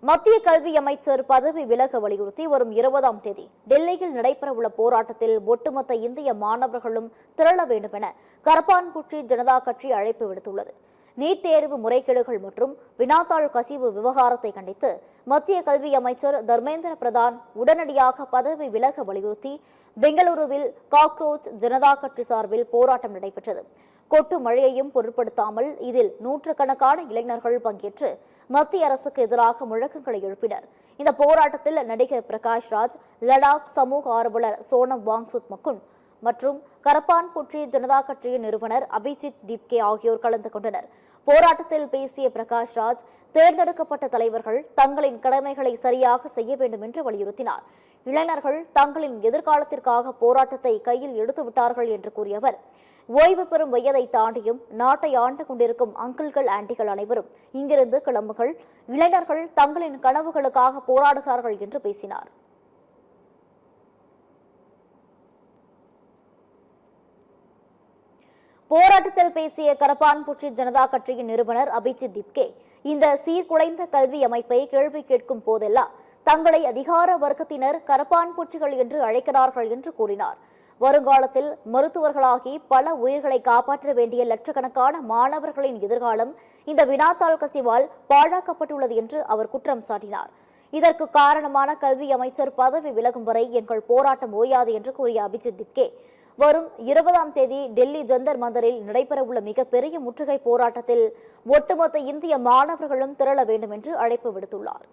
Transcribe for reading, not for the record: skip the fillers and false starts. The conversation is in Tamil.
மத்திய கல்வி அமைச்சர் பதவி விலக வலியுறுத்தி வரும் 20ஆம் தேதி டெல்லியில் நடைபெறவுள்ள போராட்டத்தில் ஒட்டுமொத்த இந்திய மாணவர்களும் திரள வேண்டும் என கரப்பான்பூச்சி ஜனதா கட்சி அழைப்பு விடுத்துள்ளது. நீட் தேர்வு முறைகேடுகள் மற்றும் வினாத்தாள் கசிவு விவகாரத்தை கண்டித்து மத்திய கல்வி அமைச்சர் தர்மேந்திர பிரதான் உடனடியாக பதவி விலக வலியுறுத்தி பெங்களூருவில் காக்ரோச் ஜனதா கட்சி சார்பில் போராட்டம் நடைபெற்றது. கொட்டு மழையையும் பொருட்படுத்தாமல் இதில் நூற்றுக்கணக்கான இளைஞர்கள் பங்கேற்று மத்திய அரசுக்கு எதிராக முழக்கங்களை எழுப்பினர். இந்த போராட்டத்தில் நடிகர் பிரகாஷ் ராஜ், லடாக் சமூக ஆர்வலர் சோனம் வாங்சுக் மக்குன் மற்றும் கரப்பான்பூச்சி ஜனதா கட்சியின் நிறுவனர் அபிஜித் தீப்கே ஆகியோர் கலந்து கொண்டனர். போராட்டத்தில் பேசிய பிரகாஷ் ராஜ், தேர்ந்தெடுக்கப்பட்ட தலைவர்கள் தங்களின் கடமைகளை சரியாக செய்ய வேண்டும் என்று வலியுறுத்தினார். இளைஞர்கள் தங்களின் எதிர்காலத்திற்காக போராட்டத்தை கையில் எடுத்துவிட்டார்கள் என்று கூறிய அவர், ஓய்வு பெறும் வயதை தாண்டியும் நாட்டை ஆண்டு கொண்டிருக்கும் அங்கிள்கள் ஆண்டிகள் அனைவரும் இங்கிருந்து கிளம்புகள், இளைஞர்கள் தங்களின் கனவுகளுக்காக போராடுகிறார்கள் என்று பேசினார். போராட்டத்தில் பேசிய கரப்பான்பூச்சி ஜனதா கட்சியின் நிறுவனர் அபிஜித் தீப்கே, இந்த சீர்குலைந்த கல்வி அமைப்பை கேள்வி கேட்கும் போதெல்லாம் தங்களை அதிகார வர்க்கத்தினர் கரப்பான்பூச்சிகள் என்று அழைக்கிறார்கள் என்று கூறினார். வருங்காலத்தில் மருத்துவர்களாகி பல உயிர்களை காப்பாற்ற வேண்டிய லட்சக்கணக்கான மாணவர்களின் எதிர்காலம் இந்த வினாத்தாள் கசிவால் பாழாக்கப்பட்டுள்ளது என்று அவர் குற்றம் சாட்டினார். இதற்கு காரணமான கல்வி அமைச்சர் பதவி விலகும் வரை எங்கள் போராட்டம் ஓயாது என்று கூறிய அபிஜித் தீப்கே, வரும் 20ஆம் தேதி டெல்லி ஜந்தர் மந்தரில் நடைபெறவுள்ள மிகப்பெரிய முற்றுகை போராட்டத்தில் ஒட்டுமொத்த இந்திய மாணவர்களும் திரள வேண்டும் என்று அழைப்பு விடுத்துள்ளார்.